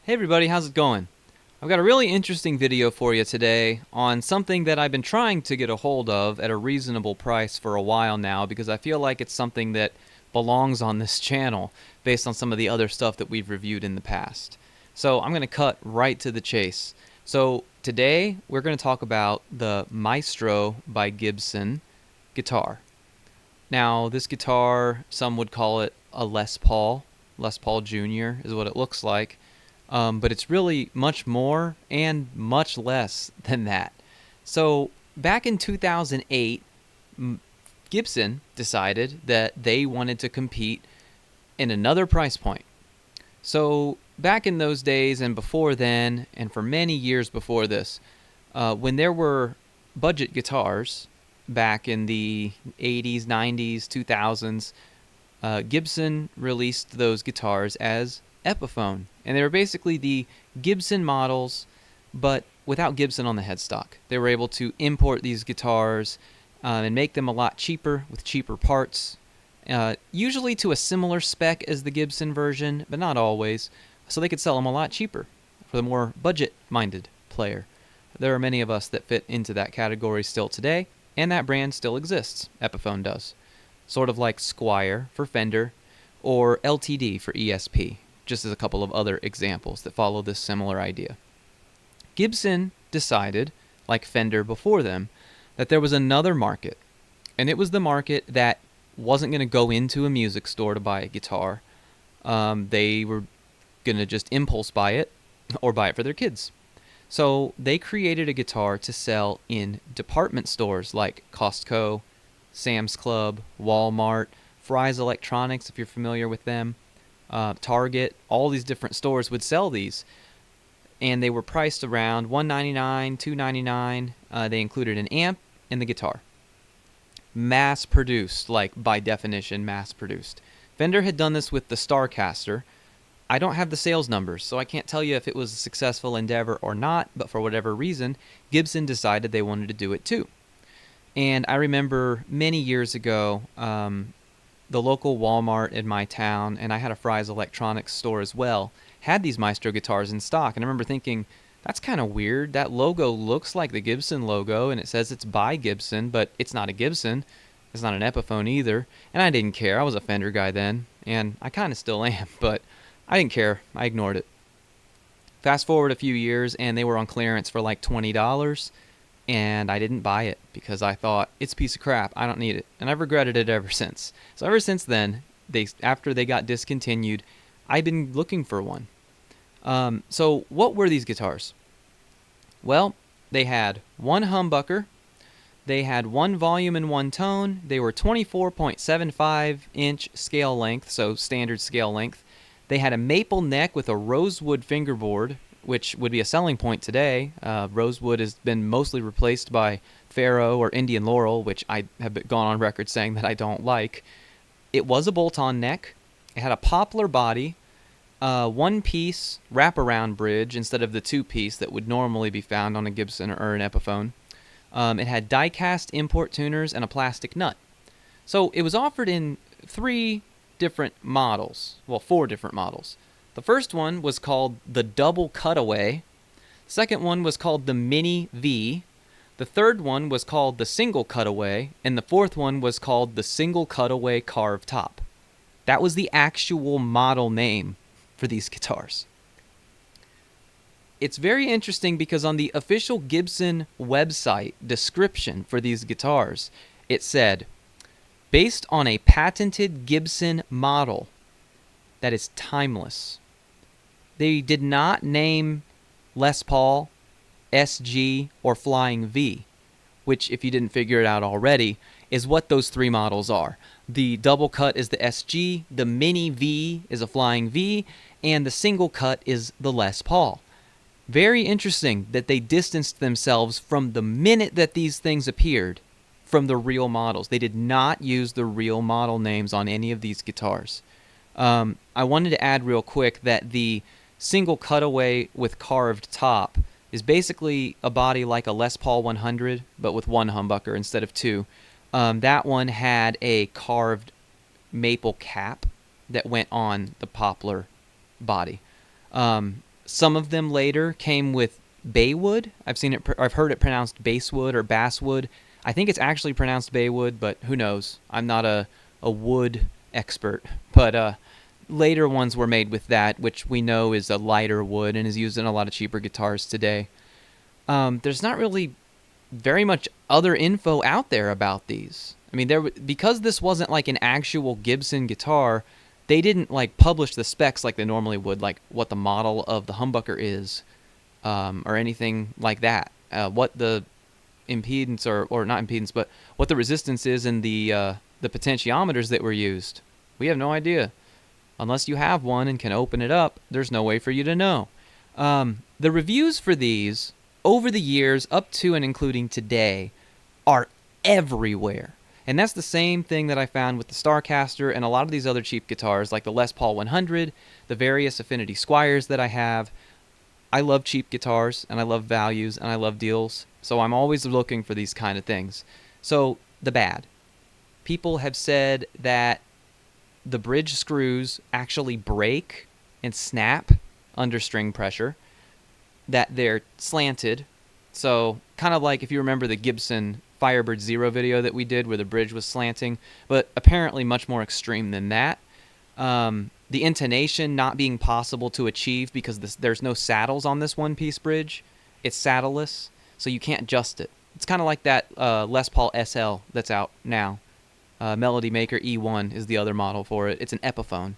Hey everybody, how's it going? I've got a really interesting video for you today on something that I've been trying to get a hold of at a reasonable price for a while now because I feel like it's something that belongs on this channel based on some of the other stuff that we've reviewed in the past. So I'm going to cut right to the chase. So today we're going to talk about the Maestro by Gibson guitar. Now this guitar, some would call it a Les Paul Jr. is what it looks like. But it's really much more and much less than that. So back in 2008, Gibson decided that they wanted to compete in another price point. So back in those days and before then, and for many years before this, when there were budget guitars back in the 80s, 90s, 2000s, Gibson released those guitars as Epiphone, and they were basically the Gibson models but without Gibson on the headstock. They were able to import these guitars and make them a lot cheaper with cheaper parts, usually to a similar spec as the Gibson version, but not always, so they could sell them a lot cheaper for the more budget-minded player. There are many of us that fit into that category still today, and that brand still exists. Epiphone does. Sort of like Squier for Fender or LTD for ESP, just as a couple of other examples that follow this similar idea. Gibson decided, like Fender before them, that there was another market, and it was the market that wasn't going to go into a music store to buy a guitar. They were going to just impulse buy it or buy it for their kids. So they created a guitar to sell in department stores like Costco, Sam's Club, Walmart, Fry's Electronics, if you're familiar with them, Target. All these different stores would sell these, and they were priced around $199, $299. They included an amp and the guitar. Mass-produced, like by definition, mass-produced. Fender had done this with the Starcaster. I don't have the sales numbers, so I can't tell you if it was a successful endeavor or not, but for whatever reason, Gibson decided they wanted to do it too. And I remember many years ago, the local Walmart in my town, and I had a Fry's Electronics store as well, had these Maestro guitars in stock. And I remember thinking, that's kind of weird. That logo looks like the Gibson logo, and it says it's by Gibson, but it's not a Gibson. It's not an Epiphone either. And I didn't care. I was a Fender guy then, and I kind of still am, but I didn't care. I ignored it. Fast forward a few years, and they were on clearance for like $20. And I didn't buy it because I thought, it's a piece of crap, I don't need it. And I've regretted it ever since. So ever since then, after they got discontinued, I've been looking for one. So what were these guitars? Well, they had one humbucker, they had one volume and one tone, they were 24.75-inch scale length, so standard scale length. They had a maple neck with a rosewood fingerboard, which would be a selling point today. Rosewood has been mostly replaced by Faro or Indian Laurel, which I have gone on record saying that I don't like. It was a bolt-on neck. It had a poplar body, one-piece wraparound bridge instead of the two-piece that would normally be found on a Gibson or an Epiphone. It had die-cast import tuners and a plastic nut. So it was offered in four different models. The first one was called the Double Cutaway. The second one was called the Mini V. The third one was called the Single Cutaway. And the fourth one was called the Single Cutaway Carved Top. That was the actual model name for these guitars. It's very interesting because on the official Gibson website description for these guitars, it said, based on a patented Gibson model that is timeless. They did not name Les Paul, SG, or Flying V, which, if you didn't figure it out already, is what those three models are. The double cut is the SG, the Mini V is a Flying V, and the single cut is the Les Paul. Very interesting that they distanced themselves from the minute that these things appeared from the real models. They did not use the real model names on any of these guitars. I wanted to add real quick that the single cutaway with carved top is basically a body like a Les Paul 100, but with one humbucker instead of two. That one had a carved maple cap that went on the poplar body. Some of them later came with baywood. I've heard it pronounced basswood or basswood. I think it's actually pronounced baywood, but who knows? I'm not a wood expert. But later ones were made with that, which we know is a lighter wood and is used in a lot of cheaper guitars today. There's not really very much other info out there about these. I mean, because this wasn't like an actual Gibson guitar, they didn't like publish the specs like they normally would, like what the model of the humbucker is, or anything like that. What the impedance or not impedance, but what the resistance is in the potentiometers that were used. We have no idea. Unless you have one and can open it up, there's no way for you to know. The reviews for these over the years, up to and including today, are everywhere. And that's the same thing that I found with the Starcaster and a lot of these other cheap guitars, like the Les Paul 100, the various Affinity Squires that I have. I love cheap guitars, and I love values, and I love deals, so I'm always looking for these kind of things. So, the bad. People have said that the bridge screws actually break and snap under string pressure, that they're slanted. So kind of like if you remember the Gibson Firebird Zero video that we did where the bridge was slanting, but apparently much more extreme than that. The intonation not being possible to achieve because there's no saddles on this one-piece bridge. It's saddleless, so you can't adjust it. It's kind of like that Les Paul SL that's out now. Melody Maker E1 is the other model for it. It's an Epiphone.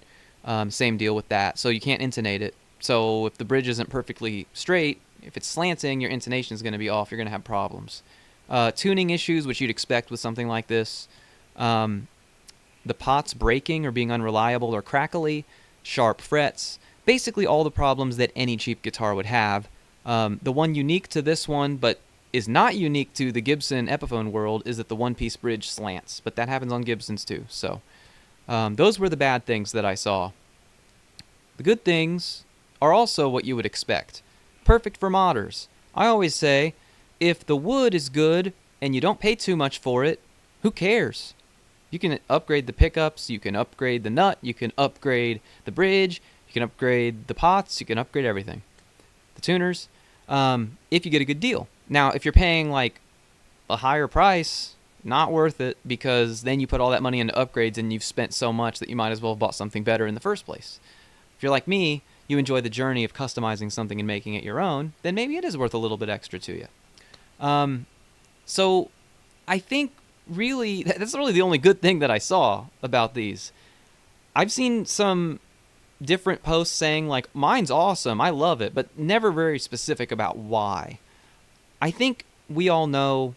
Same deal with that. So you can't intonate it. So if the bridge isn't perfectly straight, if it's slanting, your intonation is going to be off. You're going to have problems. Tuning issues, which you'd expect with something like this. The pots breaking or being unreliable or crackly. Sharp frets. Basically all the problems that any cheap guitar would have. The one unique to this one, but is not unique to the Gibson Epiphone world, is that the one-piece bridge slants. But that happens on Gibsons too. So those were the bad things that I saw. The good things are also what you would expect. Perfect for modders. I always say, if the wood is good and you don't pay too much for it, who cares? You can upgrade the pickups, you can upgrade the nut, you can upgrade the bridge, you can upgrade the pots, you can upgrade everything. The tuners, if you get a good deal. Now, if you're paying like a higher price, not worth it, because then you put all that money into upgrades and you've spent so much that you might as well have bought something better in the first place. If you're like me, you enjoy the journey of customizing something and making it your own, then maybe it is worth a little bit extra to you. So I think really that's really the only good thing that I saw about these. I've seen some different posts saying like, mine's awesome, I love it, but never very specific about why. I think we all know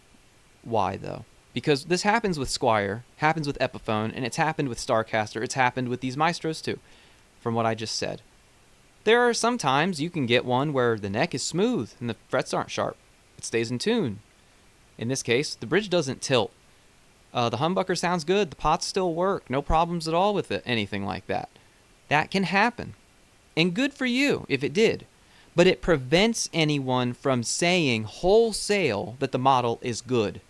why though, because this happens with Squier, happens with Epiphone, and it's happened with Starcaster, it's happened with these Maestros too, from what I just said. There are some times you can get one where the neck is smooth and the frets aren't sharp. It stays in tune. In this case, the bridge doesn't tilt. The humbucker sounds good. The pots still work. No problems at all with it, anything like that. That can happen. And good for you if it did. But it prevents anyone from saying wholesale that the model is good.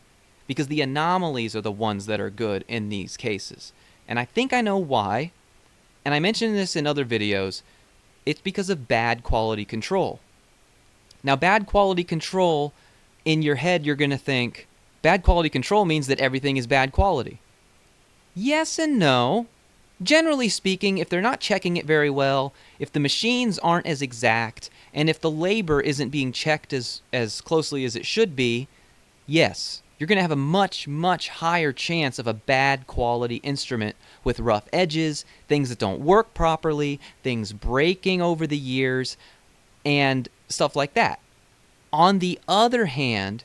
Because the anomalies are the ones that are good in these cases. And I think I know why. And I mentioned this in other videos. It's because of bad quality control. Now, bad quality control, in your head you're going to think, bad quality control means that everything is bad quality. Yes and no. Generally speaking, if they're not checking it very well, if the machines aren't as exact, and if the labor isn't being checked as closely as it should be, yes, you're going to have a much, much higher chance of a bad quality instrument with rough edges, things that don't work properly, things breaking over the years, and stuff like that. On the other hand,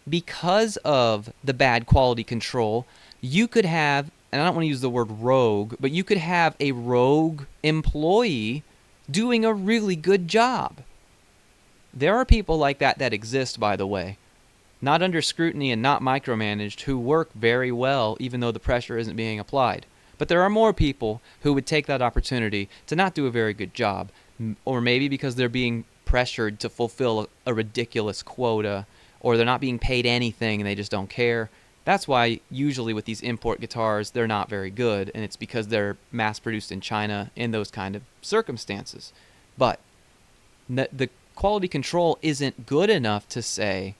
because of the bad quality control, you could have, and I don't want to use the word rogue, but you could have a rogue employee doing a really good job. There are people like that exist, by the way. Not under scrutiny and not micromanaged, who work very well even though the pressure isn't being applied. But there are more people who would take that opportunity to not do a very good job, or maybe because they're being pressured to fulfill a ridiculous quota, or they're not being paid anything and they just don't care. That's why usually with these import guitars, they're not very good, and it's because they're mass-produced in China in those kind of circumstances. But The quality control isn't good enough to say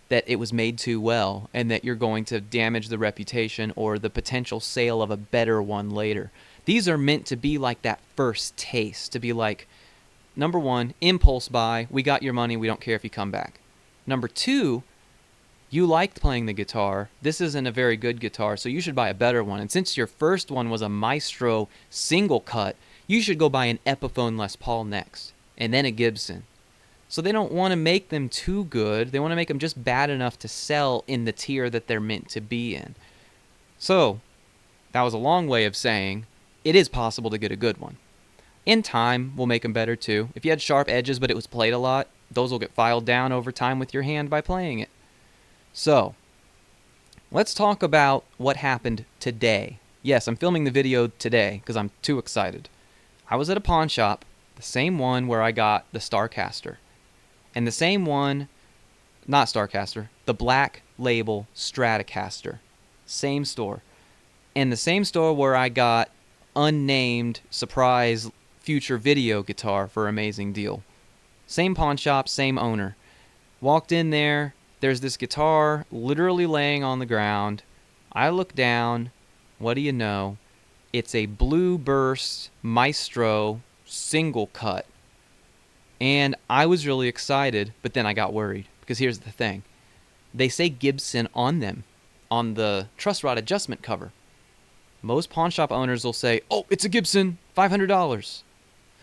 that it was made too well and that you're going to damage the reputation or the potential sale of a better one later. These are meant to be like that first taste, to be like, number one, impulse buy, we got your money, we don't care if you come back. Number two, you liked playing the guitar, this isn't a very good guitar, so you should buy a better one. And since your first one was a Maestro single cut, you should go buy an Epiphone Les Paul next, and then a Gibson. So they don't want to make them too good. They want to make them just bad enough to sell in the tier that they're meant to be in. So that was a long way of saying it is possible to get a good one. In time, we'll make them better too. If you had sharp edges but it was played a lot, those will get filed down over time with your hand by playing it. So let's talk about what happened today. Yes, I'm filming the video today because I'm too excited. I was at a pawn shop, the same one where I got the Starcaster. And the same one, not Starcaster, the Black Label Stratocaster. Same store. And the same store where I got unnamed surprise future video guitar for amazing deal. Same pawn shop, same owner. Walked in there, there's this guitar literally laying on the ground. I look down, what do you know? It's a Blue Burst Maestro single cut. And I was really excited, but then I got worried. Because here's the thing. They say Gibson on them, on the truss rod adjustment cover. Most pawn shop owners will say, oh, it's a Gibson, $500.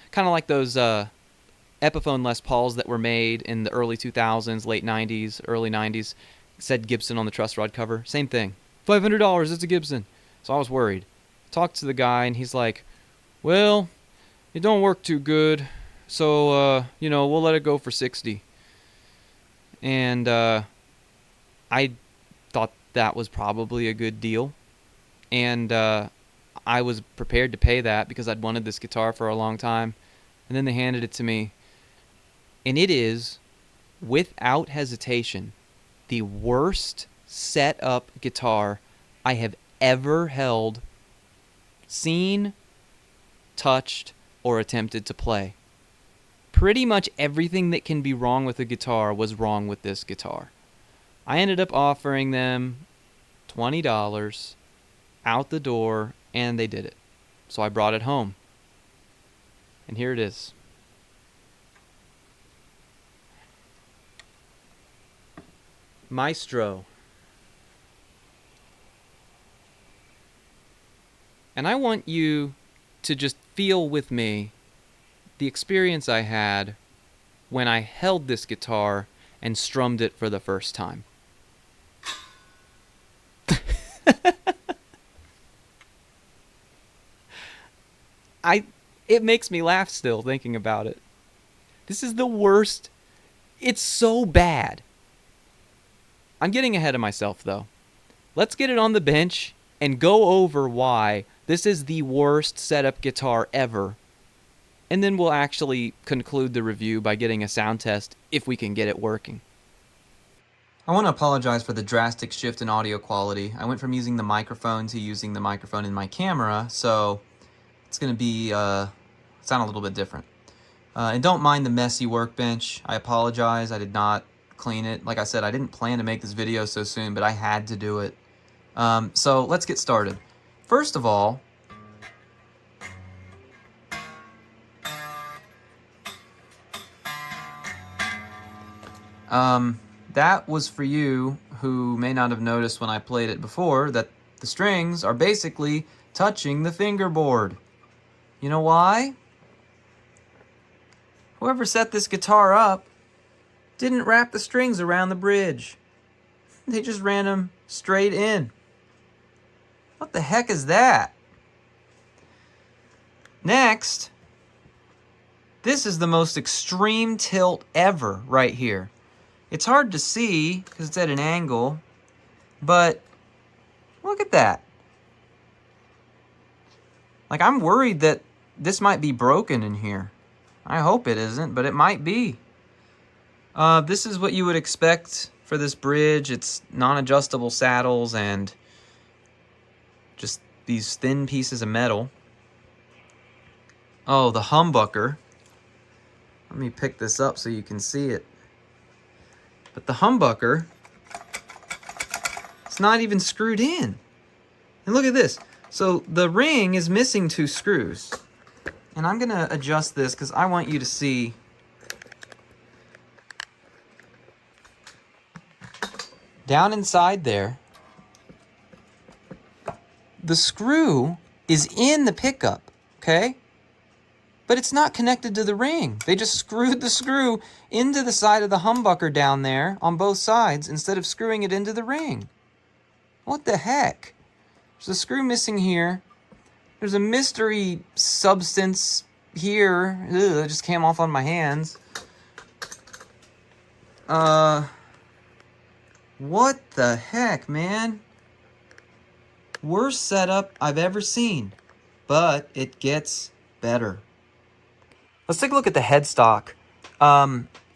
Kind of like those Epiphone Les Pauls that were made in the early 2000s, late 90s, early 90s. Said Gibson on the truss rod cover. Same thing. $500, it's a Gibson. So I was worried. Talked to the guy, and he's like, well, it don't work too good. So, we'll let it go for 60. And I thought that was probably a good deal. And I was prepared to pay that because I'd wanted this guitar for a long time. And then they handed it to me. And it is, without hesitation, the worst set-up guitar I have ever held, seen, touched, or attempted to play. Pretty much everything that can be wrong with a guitar was wrong with this guitar. I ended up offering them $20 out the door, and they did it. So I brought it home. And here it is. Maestro. And I want you to just feel with me the experience I had when I held this guitar and strummed it for the first time. It makes me laugh still thinking about it. This is the worst. It's so bad. I'm getting ahead of myself though. Let's get it on the bench and go over why this is the worst setup guitar ever. And then we'll actually conclude the review by getting a sound test if we can get it working. I want to apologize for the drastic shift in audio quality. I went from using the microphone to using the microphone in my camera, so it's going to be sound a little bit different. And don't mind the messy workbench. I apologize. I did not clean it. Like I said, I didn't plan to make this video so soon, but I had to do it. So let's get started. First of all, that was for you who may not have noticed when I played it before that the strings are basically touching the fingerboard. You know why? Whoever set this guitar up didn't wrap the strings around the bridge. They just ran them straight in. What the heck is that? Next, this is the most extreme tilt ever right here. It's hard to see because it's at an angle, but look at that. Like, I'm worried that this might be broken in here. I hope it isn't, but it might be. This is what you would expect for this bridge. It's non-adjustable saddles and just these thin pieces of metal. Oh, the humbucker. Let me pick this up so you can see it. But the humbucker, it's not even screwed in. And look at this. So the ring is missing 2 screws. And I'm going to adjust this because I want you to see. Down inside there, the screw is in the pickup, okay? But it's not connected to the ring. They just screwed the screw into the side of the humbucker down there on both sides instead of screwing it into the ring. What the heck? There's a screw missing here. There's a mystery substance here. Ugh, it just came off on my hands. What the heck, man? Worst setup I've ever seen. But it gets better. Let's take a look at the headstock.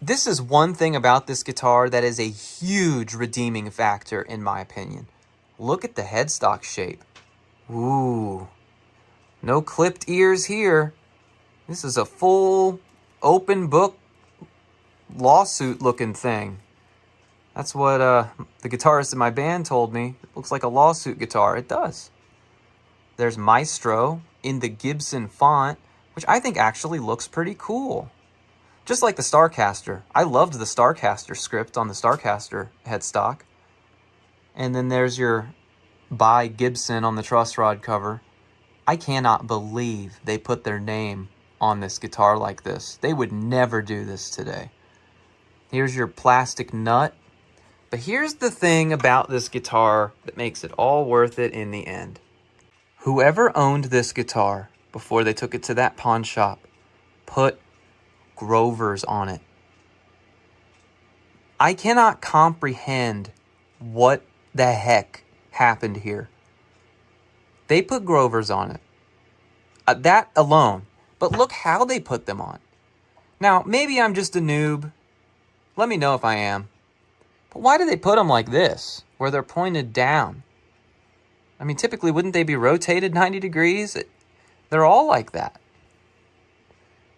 This is one thing about this guitar that is a huge redeeming factor, in my opinion. Look at the headstock shape. Ooh. No clipped ears here. This is a full open book lawsuit looking thing. That's what the guitarist in my band told me. It looks like a lawsuit guitar. It does. There's Maestro in the Gibson font, which I think actually looks pretty cool. Just like the Starcaster. I loved the Starcaster script on the Starcaster headstock. And then there's your by Gibson on the truss rod cover. I cannot believe they put their name on this guitar like this. They would never do this today. Here's your plastic nut. But here's the thing about this guitar that makes it all worth it in the end. Whoever owned this guitar before they took it to that pawn shop put Grovers on it. I cannot comprehend what the heck happened here. They put Grovers on it. That alone. But look how they put them on. Now, maybe I'm just a noob. Let me know if I am. But why do they put them like this, where they're pointed down? I mean, typically, wouldn't they be rotated 90 degrees? They're all like that.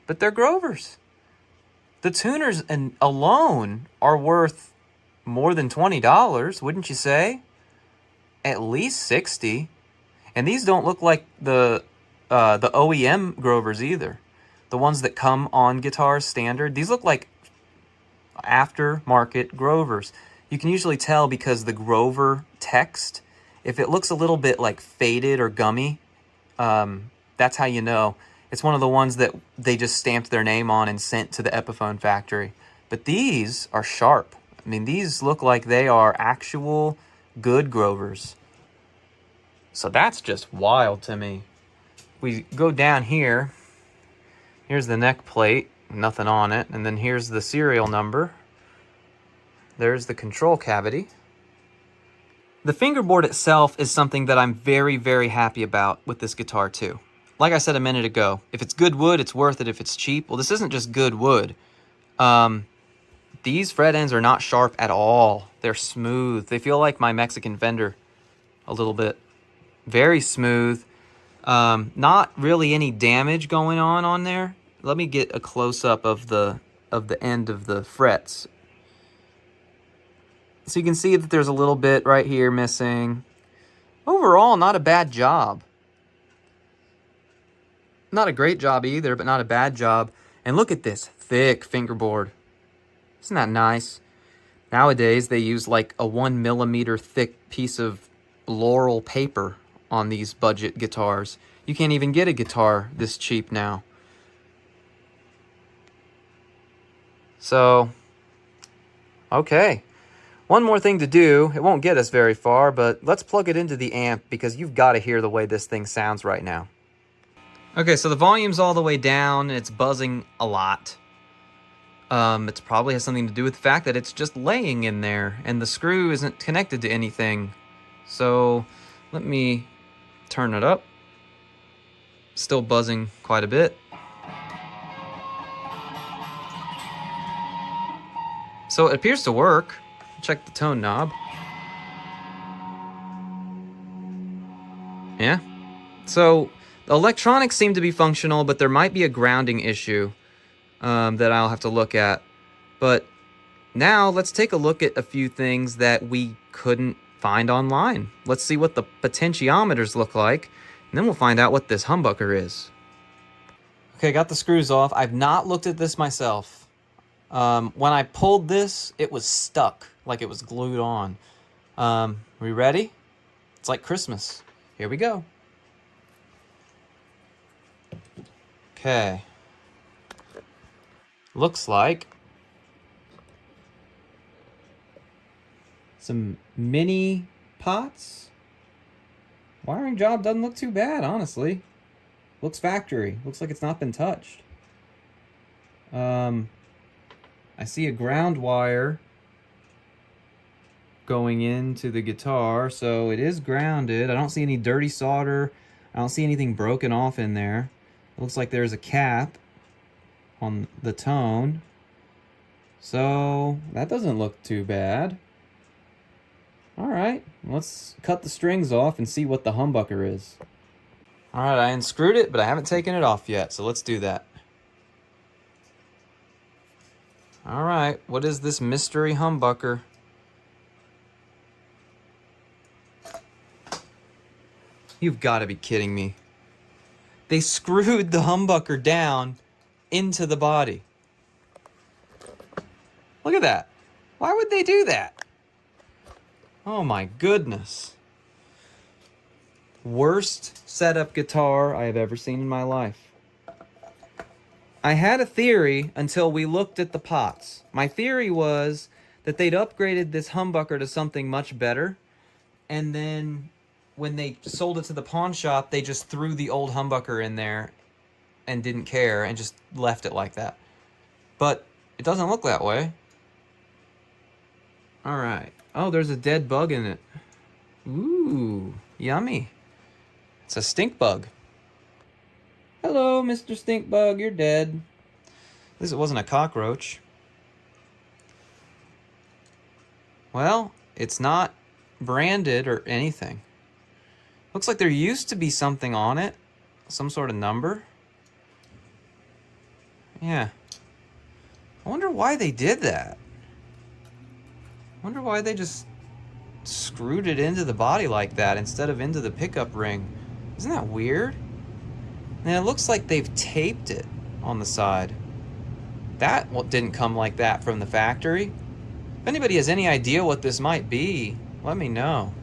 But they're Grovers. The tuners alone are worth more than $20, wouldn't you say? At least $60. And these don't look like the OEM Grovers either. The ones that come on guitars standard. These look like aftermarket Grovers. You can usually tell because the Grover text, if it looks a little bit like faded or gummy, that's how you know. It's one of the ones that they just stamped their name on and sent to the Epiphone factory. But these are sharp. I mean, these look like they are actual good Grovers. So that's just wild to me. We go down here. Here's the neck plate, nothing on it. And then here's the serial number. There's the control cavity. The fingerboard itself is something that I'm very, very happy about with this guitar too. Like I said a minute ago, if it's good wood, it's worth it if it's cheap. Well, this isn't just good wood. These fret ends are not sharp at all. They're smooth. They feel like my Mexican Fender a little bit. Very smooth. Not really any damage going on there. Let me get a close-up of the end of the frets. So you can see that there's a little bit right here missing. Overall, not a bad job. Not a great job either, but not a bad job. And look at this thick fingerboard. Isn't that nice? Nowadays, they use like a 1 millimeter thick piece of laurel paper on these budget guitars. You can't even get a guitar this cheap now. So, okay. One more thing to do. It won't get us very far, but let's plug it into the amp because you've got to hear the way this thing sounds right now. Okay, so the volume's all the way down, and it's buzzing a lot. It probably has something to do with the fact that it's just laying in there, and the screw isn't connected to anything. So, let me turn it up. Still buzzing quite a bit. So it appears to work. Check the tone knob. Yeah. So the electronics seem to be functional, but there might be a grounding issue. that I'll have to look at. But now let's take a look at a few things that we couldn't find online. Let's see what the potentiometers look like, and then we'll find out what this humbucker is. Okay, got the screws off. I've not looked at this myself. When I pulled this, it was stuck, like it was glued on. We ready? It's like Christmas. Here we go. Okay. Looks like some mini pots. Wiring job doesn't look too bad, honestly. Looks factory. Looks like it's not been touched. I see a ground wire going into the guitar, so it is grounded. I don't see any dirty solder. I don't see anything broken off in there. It looks like there's a cap on the tone. So that doesn't look too bad. Alright, let's cut the strings off and see what the humbucker is. Alright, I unscrewed it, but I haven't taken it off yet, so let's do that. Alright, what is this mystery humbucker? You've got to be kidding me. They screwed the humbucker down into the body. Look at that. Why would they do that? Oh my goodness. Worst setup guitar I have ever seen in my life. I had a theory until we looked at the pots. My theory was that they'd upgraded this humbucker to something much better, and then when they sold it to the pawn shop, they just threw the old humbucker in there and didn't care and just left it like that. But it doesn't look that way. All right. Oh, there's a dead bug in it. Ooh, yummy. It's a stink bug. Hello, Mr. Stink Bug, you're dead. At least it wasn't a cockroach. Well, it's not branded or anything. Looks like there used to be something on it. Some sort of number. Yeah. I wonder why they did that. I wonder why they just screwed it into the body like that instead of into the pickup ring. Isn't that weird? And it looks like they've taped it on the side. That didn't come like that from the factory. If anybody has any idea what this might be, let me know.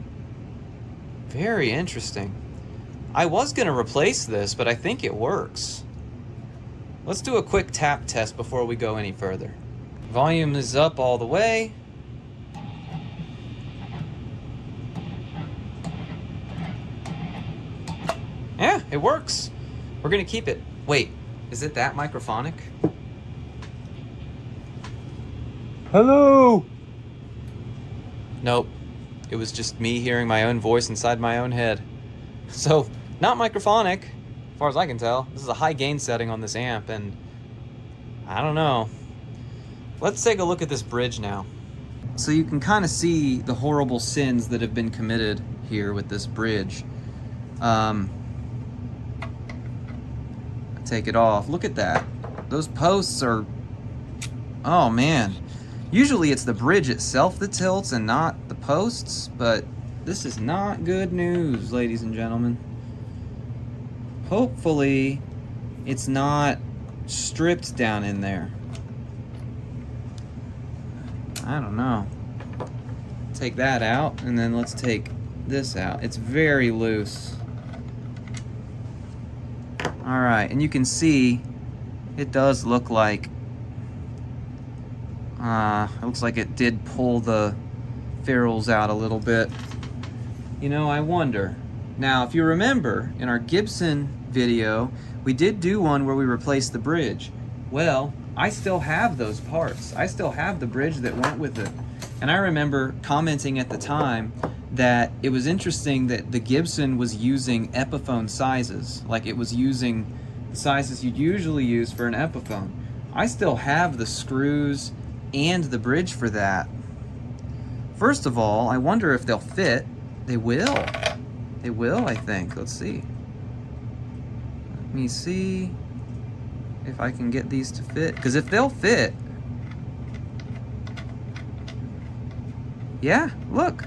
Very interesting. I was going to replace this, but I think it works. Let's do a quick tap test before we go any further. Volume is up all the way. Yeah, it works. We're gonna keep it. Wait, is it that microphonic? Hello? Nope. It was just me hearing my own voice inside my own head. So, not microphonic, as far as I can tell. This is a high gain setting on this amp, and I don't know. Let's take a look at this bridge now. So you can kind of see the horrible sins that have been committed here with this bridge. Take it off. Look at that. Those posts are... Oh, man. Usually it's the bridge itself that tilts and not the posts, but this is not good news, ladies and gentlemen. Hopefully it's not stripped down in there. I don't know. Take that out, and then let's take this out. It's very loose. Alright, and you can see it does look like it looks like it did pull the ferrules out a little bit. You know, I wonder. Now, if you remember, in our Gibson video, we did do one where we replaced the bridge. Well, I still have those parts. I still have the bridge that went with it. And I remember commenting at the time that it was interesting that the Gibson was using Epiphone sizes. Like it was using the sizes you'd usually use for an Epiphone. I still have the screws and the bridge for that. First of all, I wonder if they'll fit. They will. They will, I think. Let's see. Let me see. if I can get these to fit. Because if they'll fit... Yeah, look.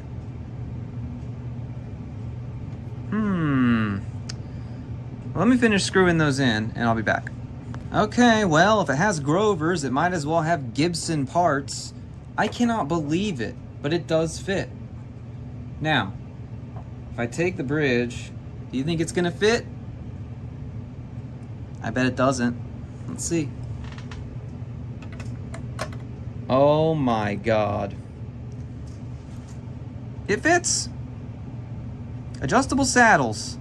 Let me finish screwing those in, and I'll be back. Okay, well, if it has Grovers, it might as well have Gibson parts. I cannot believe it, but it does fit. Now, if I take the bridge, do you think it's gonna fit? I bet it doesn't. Let's see. Oh my God. It fits. Adjustable saddles.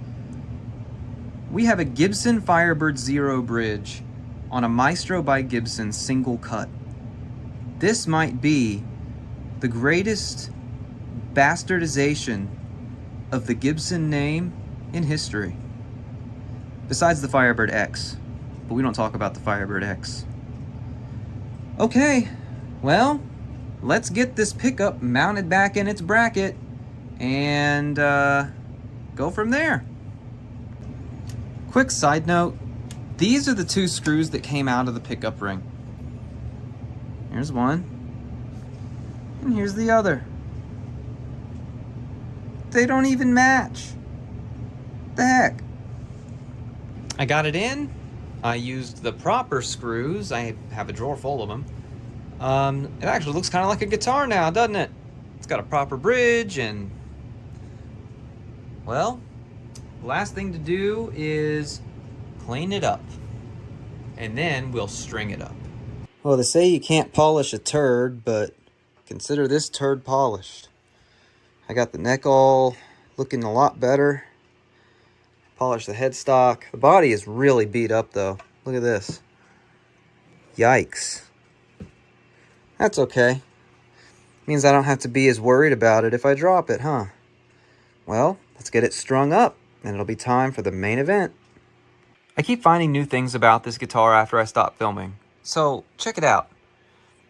We have a Gibson Firebird Zero bridge on a Maestro by Gibson single cut. This might be the greatest bastardization of the Gibson name in history. Besides the Firebird X, but we don't talk about the Firebird X. Okay, well, let's get this pickup mounted back in its bracket and go from there. Quick side note, these are the two screws that came out of the pickup ring. Here's one, and here's the other. They don't even match. The heck? I got it in. I used the proper screws. I have a drawer full of them. It actually looks kind of like a guitar now, doesn't it? It's got a proper bridge and... Well, the last thing to do is clean it up. And then we'll string it up. Well, they say you can't polish a turd, but consider this turd polished. I got the neck all looking a lot better. Polished the headstock. The body is really beat up though. Look at this. Yikes. That's okay. Means I don't have to be as worried about it if I drop it, huh? Well, let's get it strung up, and it'll be time for the main event. I keep finding new things about this guitar after I stop filming. So, check it out.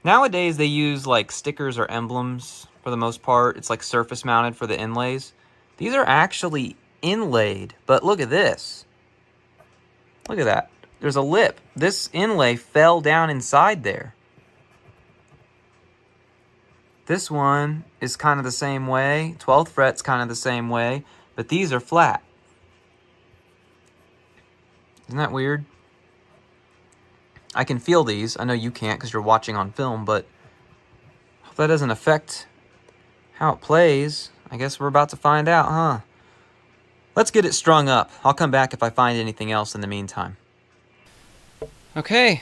Nowadays, they use like stickers or emblems for the most part. It's like surface mounted for the inlays. These are actually inlaid, but look at this. Look at that. There's a lip. This inlay fell down inside there. This one is kind of the same way. 12th fret's kind of the same way, but these are flat. Isn't that weird? I can feel these. I know you can't because you're watching on film, but hope that doesn't affect how it plays. I guess we're about to find out, huh? Let's get it strung up. I'll come back if I find anything else in the meantime. Okay,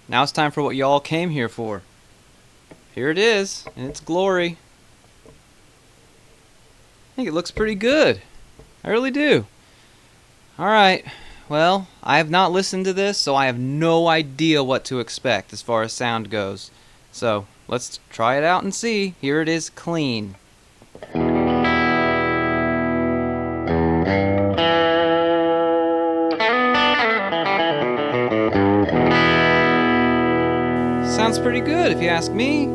now it's time for what y'all came here for. Here it is, in its glory. I think it looks pretty good. I really do. Alright, well, I have not listened to this, so I have no idea what to expect as far as sound goes. So, let's try it out and see. Here it is clean. Sounds pretty good if you ask me.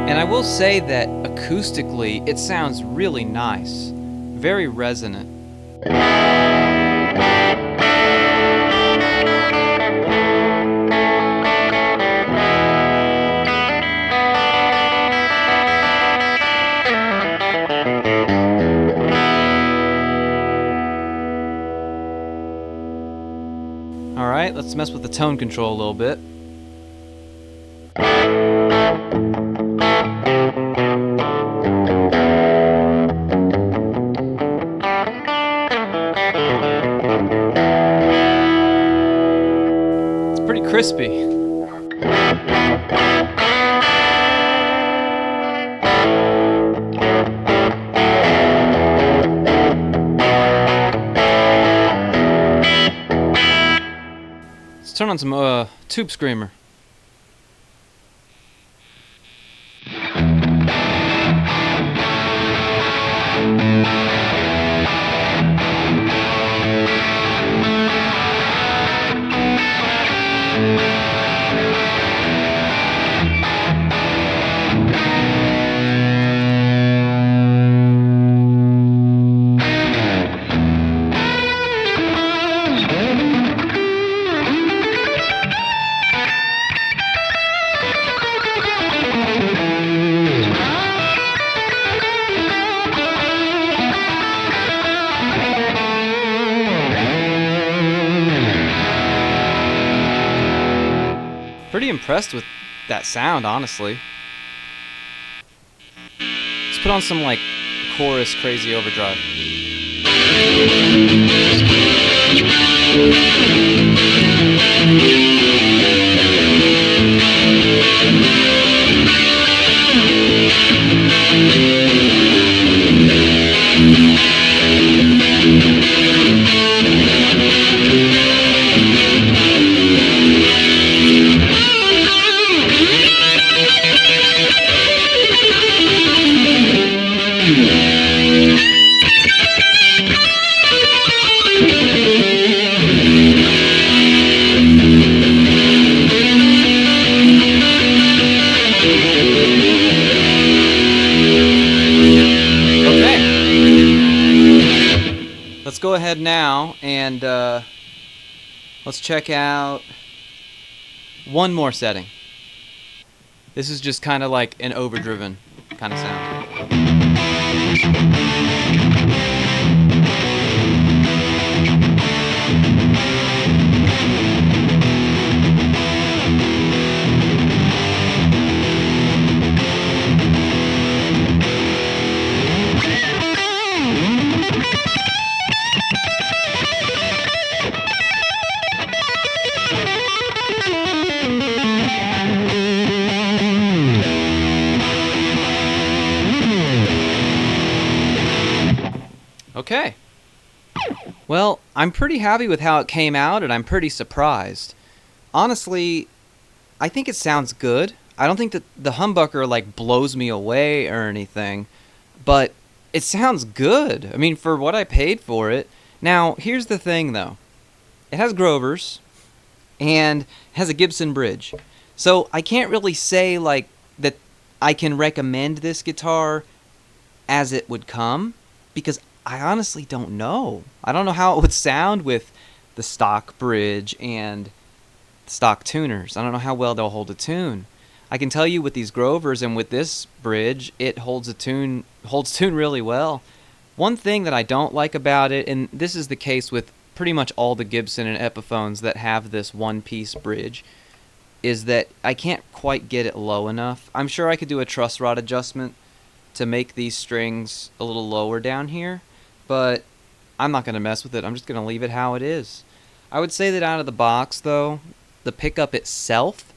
And I will say that acoustically it sounds really nice. Very resonant. Alright, let's mess with the tone control a little bit. It's pretty crispy. Turn on some Tube Screamer. impressed with that sound, honestly. Let's put on some, like, chorus crazy overdrive. Let's go ahead now and let's check out one more setting. This is just kind of like an overdriven kind of sound. Okay. Well, I'm pretty happy with how it came out, and I'm pretty surprised. Honestly, I think it sounds good. I don't think that the humbucker, like, blows me away or anything, but it sounds good. I mean, for what I paid for it. Now, here's the thing, though. It has Grovers, and has a Gibson bridge. So I can't really say, like, that I can recommend this guitar as it would come, because I honestly don't know. I don't know how it would sound with the stock bridge and stock tuners. I don't know how well they'll hold a tune. I can tell you with these Grovers and with this bridge, it holds tune really well. One thing that I don't like about it, and this is the case with pretty much all the Gibson and Epiphones that have this one-piece bridge, is that I can't quite get it low enough. I'm sure I could do a truss rod adjustment to make these strings a little lower down here, but I'm not going to mess with it. I'm just going to leave it how it is. I would say that out of the box, though, the pickup itself,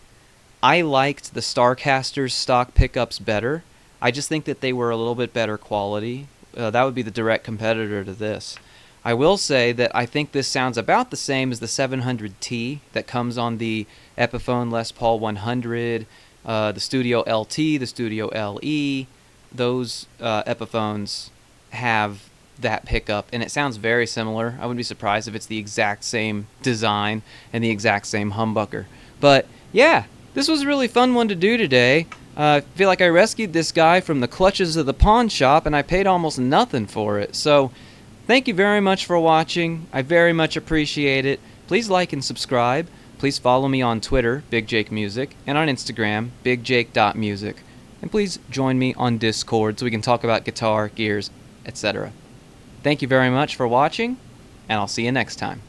I liked the Starcaster's stock pickups better. I just think that they were a little bit better quality. That would be the direct competitor to this. I will say that I think this sounds about the same as the 700T that comes on the Epiphone Les Paul 100, the Studio LT, the Studio LE. Those Epiphones have that pickup, and it sounds very similar. I wouldn't be surprised if it's the exact same design and the exact same humbucker. But yeah, this was a really fun one to do today. I feel like I rescued this guy from the clutches of the pawn shop, and I paid almost nothing for it. So thank you very much for watching. I very much appreciate it. Please like and subscribe. Please follow me on Twitter, Big Jake Music, and on Instagram, bigjake.music. And please join me on Discord so we can talk about guitar, gears, etc. Thank you very much for watching, and I'll see you next time.